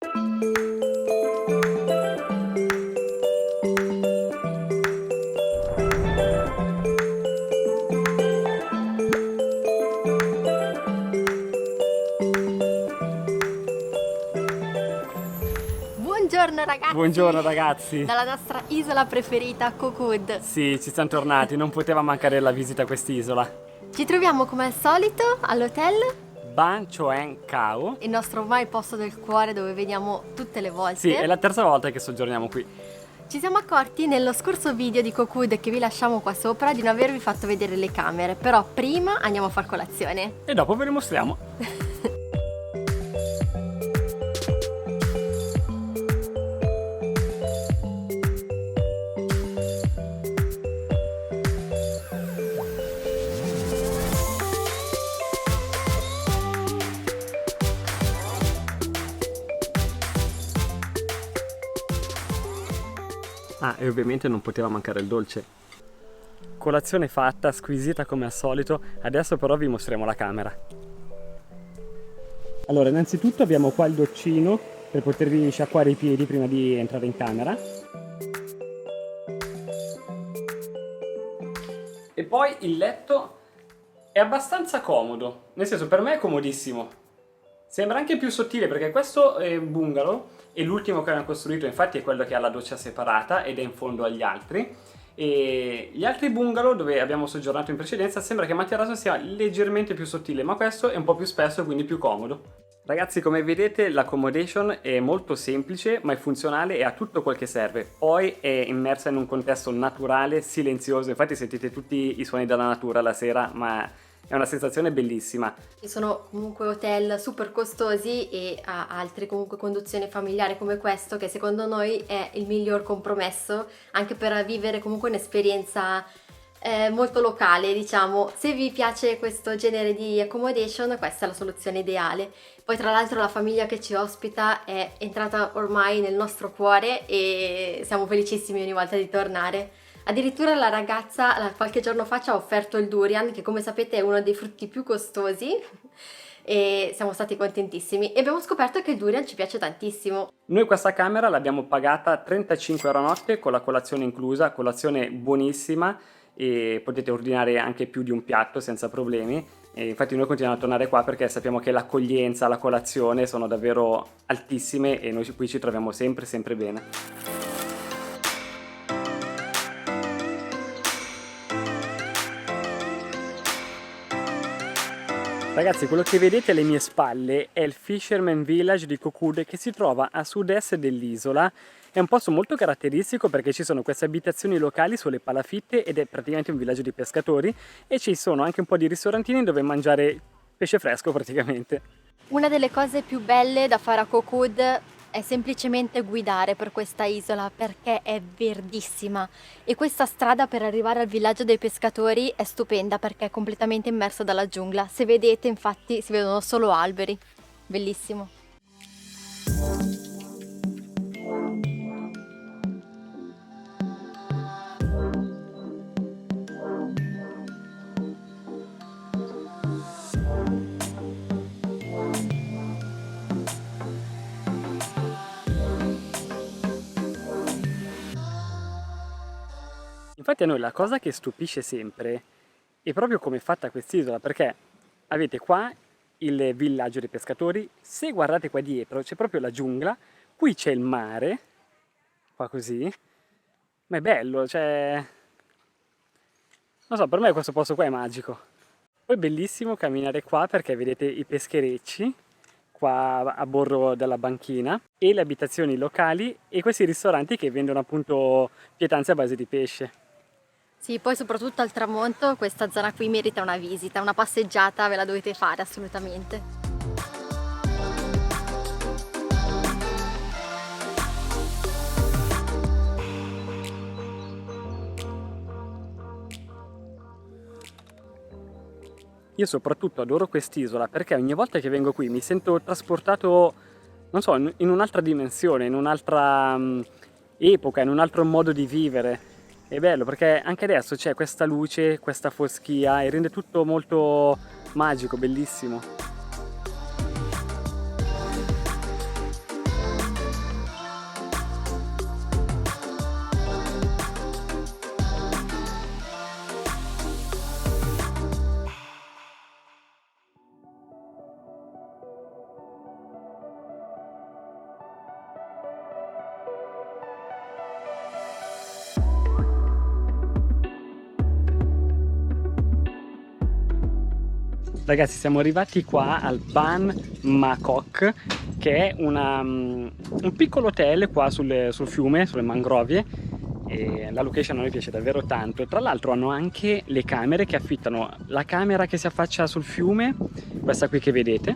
Buongiorno ragazzi! Buongiorno ragazzi! Dalla nostra isola preferita, Kokoud. Sì, ci siamo tornati, non poteva mancare la visita a quest'isola. Ci troviamo come al solito all'hotel, Ban Choen Khao. il nostro ormai posto del cuore dove veniamo tutte le volte. Sì, è la terza volta che soggiorniamo qui. Ci siamo accorti nello scorso video di Kokoud, che vi lasciamo qua sopra, di non avervi fatto vedere le camere, però prima andiamo a far colazione. E dopo ve le mostriamo. Ah, e ovviamente non poteva mancare il dolce. Colazione fatta, squisita come al solito, adesso però vi mostriamo la camera. Allora, innanzitutto abbiamo qua il doccino per potervi sciacquare i piedi prima di entrare in camera. E poi il letto è abbastanza comodo, nel senso per me è comodissimo. Sembra anche più sottile perché questo bungalow è l'ultimo che abbiamo costruito, infatti è quello che ha la doccia separata ed è in fondo agli altri. E gli altri bungalow dove abbiamo soggiornato in precedenza sembra che il materasso sia leggermente più sottile, ma questo è un po' più spesso, quindi più comodo. Ragazzi, come vedete l'accommodation è molto semplice ma è funzionale e ha tutto quel che serve. Poi è immersa in un contesto naturale, silenzioso, infatti sentite tutti i suoni della natura la sera, ma è una sensazione bellissima. Ci sono comunque hotel super costosi e altri comunque conduzione familiare come questo, che secondo noi è il miglior compromesso anche per vivere comunque un'esperienza molto locale, diciamo. Se vi piace questo genere di accommodation, questa è la soluzione ideale. Poi tra l'altro la famiglia che ci ospita è entrata ormai nel nostro cuore e siamo felicissimi ogni volta di tornare. Addirittura la ragazza qualche giorno fa ci ha offerto il durian, che come sapete è uno dei frutti più costosi, e siamo stati contentissimi e abbiamo scoperto che il durian ci piace tantissimo. Noi questa camera l'abbiamo pagata 35 euro a notte con la colazione inclusa, colazione buonissima e potete ordinare anche più di un piatto senza problemi. E infatti noi continuiamo a tornare qua perché sappiamo che l'accoglienza, la colazione sono davvero altissime e noi qui ci troviamo sempre bene. Ragazzi, quello che vedete alle mie spalle è il Fisherman Village di Kokoud, che si trova a sud-est dell'isola. È un posto molto caratteristico perché ci sono queste abitazioni locali sulle palafitte ed è praticamente un villaggio di pescatori e ci sono anche un po' di ristorantini dove mangiare pesce fresco praticamente. Una delle cose più belle da fare a Kokoud è semplicemente guidare per questa isola, perché è verdissima e questa strada per arrivare al villaggio dei pescatori è stupenda perché è completamente immersa dalla giungla. Se vedete, infatti, si vedono solo alberi. Bellissimo. Infatti a noi la cosa che stupisce sempre è proprio come è fatta quest'isola, perché avete qua il villaggio dei pescatori, se guardate qua dietro c'è proprio la giungla, qui c'è il mare, qua così, ma è bello, cioè... non so, per me questo posto qua è magico. Poi è bellissimo camminare qua perché vedete i pescherecci, qua a bordo della banchina, e le abitazioni locali e questi ristoranti che vendono appunto pietanze a base di pesce. Sì, poi soprattutto al tramonto questa zona qui merita una visita, una passeggiata ve la dovete fare assolutamente. Io soprattutto adoro quest'isola perché ogni volta che vengo qui mi sento trasportato, non so, in un'altra dimensione, in un'altra epoca, in un altro modo di vivere. È bello perché anche adesso c'è questa luce, questa foschia e rende tutto molto magico, bellissimo. Ragazzi, siamo arrivati qua al Ban Makok, che è un piccolo hotel qua sul fiume, sulle mangrovie, e la location a noi piace davvero tanto. Tra l'altro hanno anche le camere che affittano, la camera che si affaccia sul fiume, questa qui che vedete,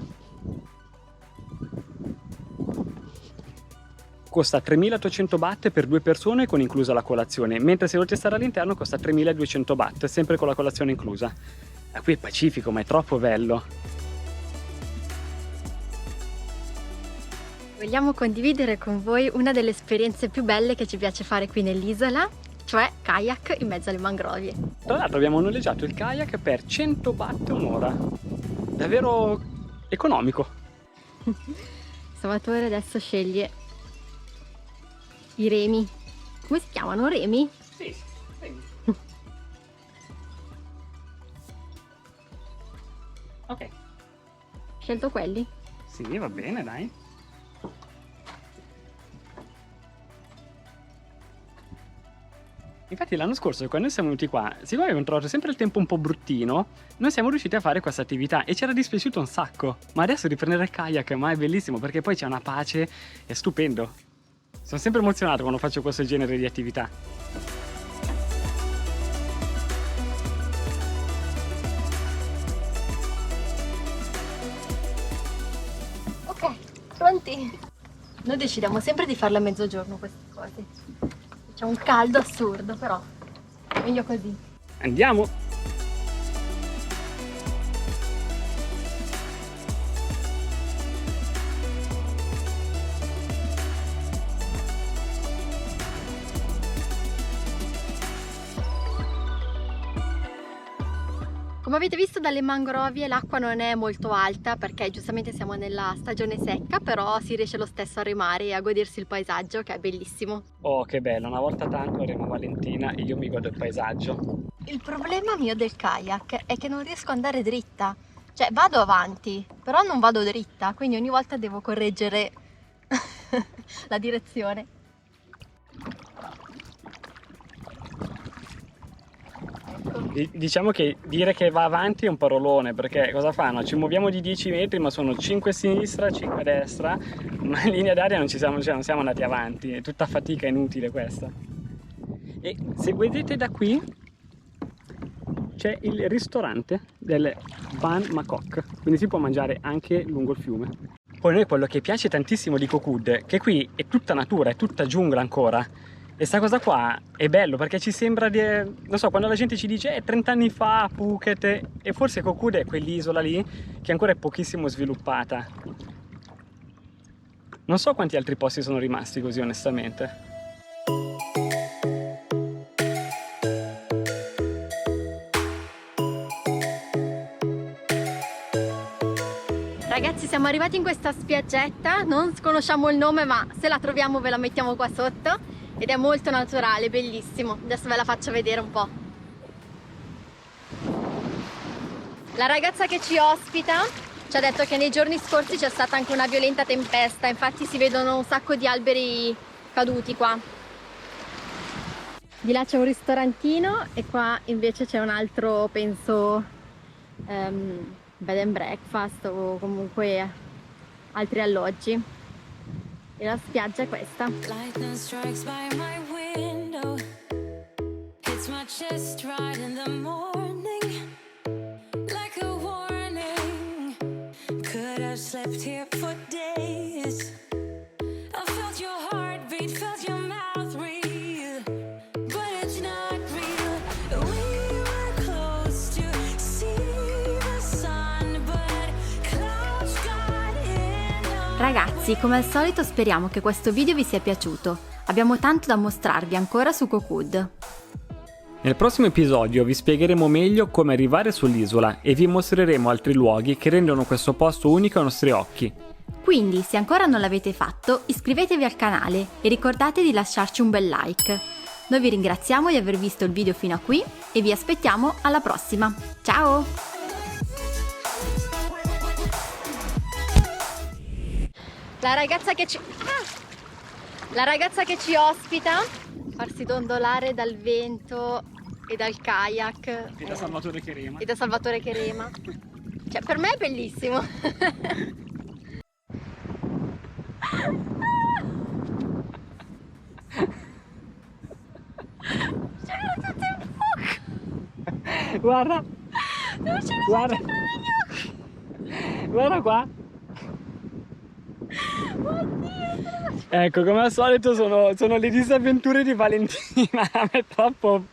costa 3.800 baht per 2 persone con inclusa la colazione, mentre se volete stare all'interno costa 3.200 baht, sempre con la colazione inclusa. Qui è pacifico, ma è troppo bello. Vogliamo condividere con voi una delle esperienze più belle che ci piace fare qui nell'isola, cioè kayak in mezzo alle mangrovie. Tra l'altro abbiamo noleggiato il kayak per 100 baht un'ora, davvero economico. Salvatore adesso sceglie i remi. Come si chiamano? Remi? Sì, remi. Ok. Scelto quelli? Sì, va bene, dai. Infatti l'anno scorso quando siamo venuti qua, siccome abbiamo trovato sempre il tempo un po' bruttino, noi siamo riusciti a fare questa attività e ci era dispiaciuto un sacco. Ma adesso riprendere il kayak, ma è bellissimo perché poi c'è una pace, è stupendo. Sono sempre emozionato quando faccio questo genere di attività. Ok, pronti? Noi decidiamo sempre di farle a mezzogiorno queste cose. C'è un caldo assurdo, però meglio così. Andiamo! Come avete visto dalle mangrovie l'acqua non è molto alta perché giustamente siamo nella stagione secca, però si riesce lo stesso a remare e a godersi il paesaggio, che è bellissimo. Oh, che bello, una volta tanto remo Valentina e io mi godo il paesaggio. Il problema mio del kayak è che non riesco ad andare dritta, cioè vado avanti, però non vado dritta, quindi ogni volta devo correggere la direzione. Diciamo che dire che va avanti è un parolone, perché cosa fanno? Ci muoviamo di 10 metri ma sono 5 a sinistra, 5 a destra, ma in linea d'aria non siamo andati avanti, è tutta fatica inutile questa. E se vedete da qui c'è il ristorante del Ban Makok, quindi si può mangiare anche lungo il fiume. Poi a noi quello che piace tantissimo di Koh Kood è che qui è tutta natura, è tutta giungla ancora. E sta cosa qua è bello perché ci sembra di, non so, quando la gente ci dice 30 anni fa Phuket, e forse Koh Kood è quell'isola lì che ancora è pochissimo sviluppata. Non so quanti altri posti sono rimasti così onestamente. Ragazzi, siamo arrivati in questa spiaggetta, non conosciamo il nome ma se la troviamo ve la mettiamo qua sotto. Ed è molto naturale, bellissimo. Adesso ve la faccio vedere un po'. La ragazza che ci ospita ci ha detto che nei giorni scorsi c'è stata anche una violenta tempesta, infatti si vedono un sacco di alberi caduti qua. Di là c'è un ristorantino e qua invece c'è un altro, penso, bed and breakfast o comunque altri alloggi. E la spiaggia è questa. Lightning strikes by my window. Hits my chest right in the morning. Like a warning. Could have slept here for days. I felt your heartbeat, felt your mouth breathe. But it's not real. We were close to see the sun, but clouds got in our... Ragazzi, come al solito speriamo che questo video vi sia piaciuto. Abbiamo tanto da mostrarvi ancora su Koh Kood. Nel prossimo episodio vi spiegheremo meglio come arrivare sull'isola e vi mostreremo altri luoghi che rendono questo posto unico ai nostri occhi. Quindi, se ancora non l'avete fatto, iscrivetevi al canale e ricordate di lasciarci un bel like. Noi vi ringraziamo di aver visto il video fino a qui e vi aspettiamo alla prossima. Ciao! La ragazza che ci ospita, farsi dondolare dal vento e dal kayak E da Salvatore che rema. e da Salvatore che rema. Cioè, per me è bellissimo. C'era tutto in fuoco. Guarda, Non c'era guarda, tutto negli occhi. guarda qua. Oddio. Ecco, come al solito sono le disavventure di Valentina, ma è troppo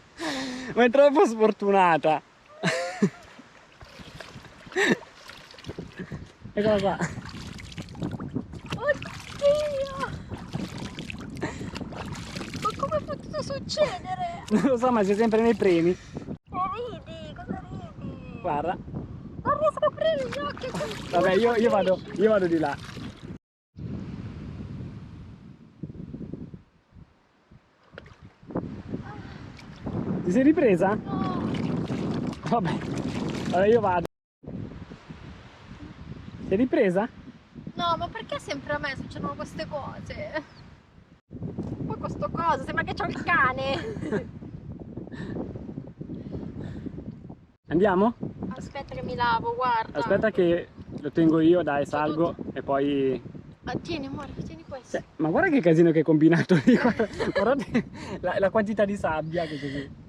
sfortunata. Eccola qua. Oddio. Ma come è potuto succedere? Non lo so, ma sei sempre nei premi. Ridi, cosa ridi? Guarda. Non riesco a aprire gli occhi. Vabbè, io vado di là. Ti sei ripresa? No. Vabbè, allora io vado. Sei ripresa? No, ma perché sempre a me succedono queste cose? Poi questo coso, sembra che c'ho il cane. Andiamo? Aspetta che mi lavo, guarda. Aspetta che lo tengo io, dai, salgo e poi... Ah, tieni amore, tieni questo. Ma guarda che casino che hai combinato lì, guardate la quantità di sabbia che c'è qui.